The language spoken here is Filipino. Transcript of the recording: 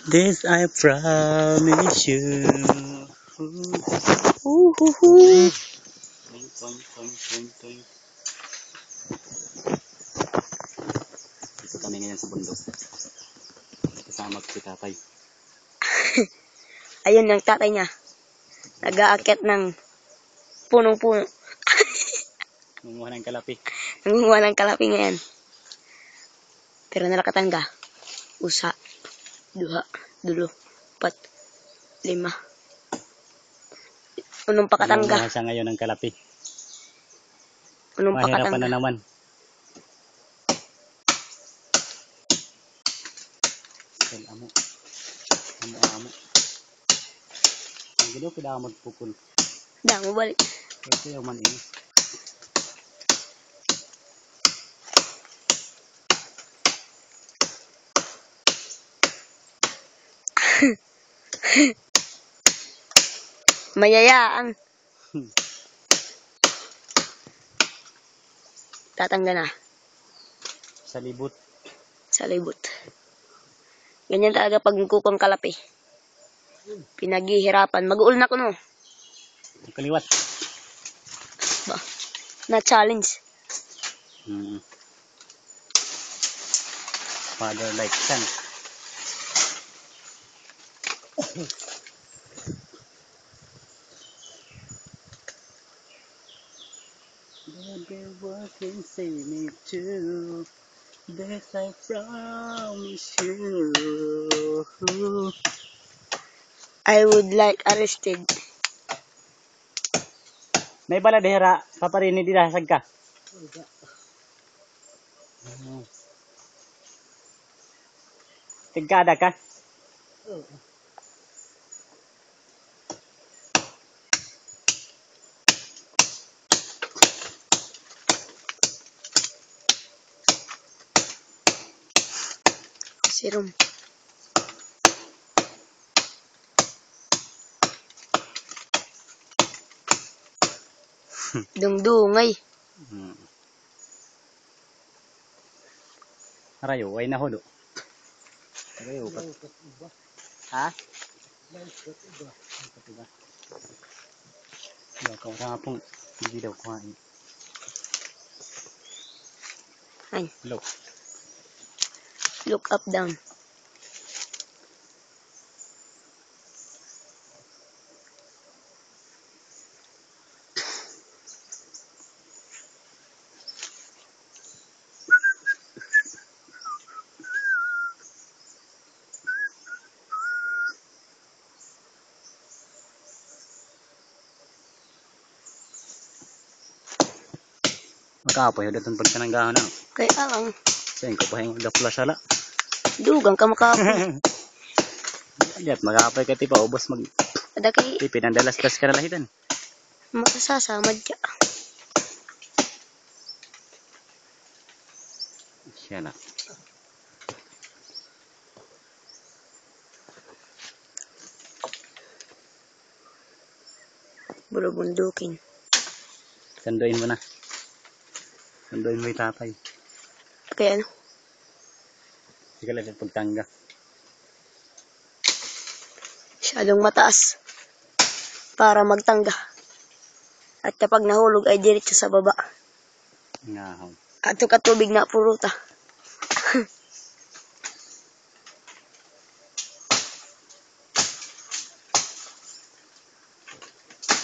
This I promise you. Uhuhu. Toing, toing, toing, toing, toing. Dito kami ngayon sa bundok. Kasama ko si tatay. Ayun yung tatay niya. Nag-aakyat ng punong-puno. Nanguha ng kalapi. Nangunguha ng kalapi ngayon. Pero nalakatangga. Usa. Duha. Dulo. Pat. Lima. Unong pakatangga. Nanguha siya ngayon ng kalapi. Unong Mahirapan pakatangga. na naman. Amo. Amo. Ang gino kita magpukul. Damo balik. Ito yung man ini. Mayayaan. Tatangga na. Sa libot. Sa libot. Ganyan talaga pag kukong kalapi. Pinaghihirapan. Mag-uul na ko no. Ang kaliwat. Ba? Na-challenge. Father like son. Baby, what can say me too? That I promise you. I would like arrested. May bala dehera paparini di dasag ka. Tigkada ka? Serum. Dungdungay. Arayo, ay nahulo. Arayo pa. Ha? Kau orang pun hindi daw kuhain. Ay. Look. Look up down. Makapoy udah tempat kananggahan na. Kaya lang. Sayang ko pa yung dapla sala. Dugang ka makapoy. Diyan magapoy ka tipa ubos mag. Ada kay Pinandalas-das ka na lahitan. makasasamad ka. Siya na. Bulubundukin. Sanduin mo na. Sanduin mo yung tatay. Kaya ano? Sige lang sa pagtangga. Masyadong mataas. Para magtangga. At kapag nahulog ay diretso sa baba. Ngahaw. At katubig na puruta.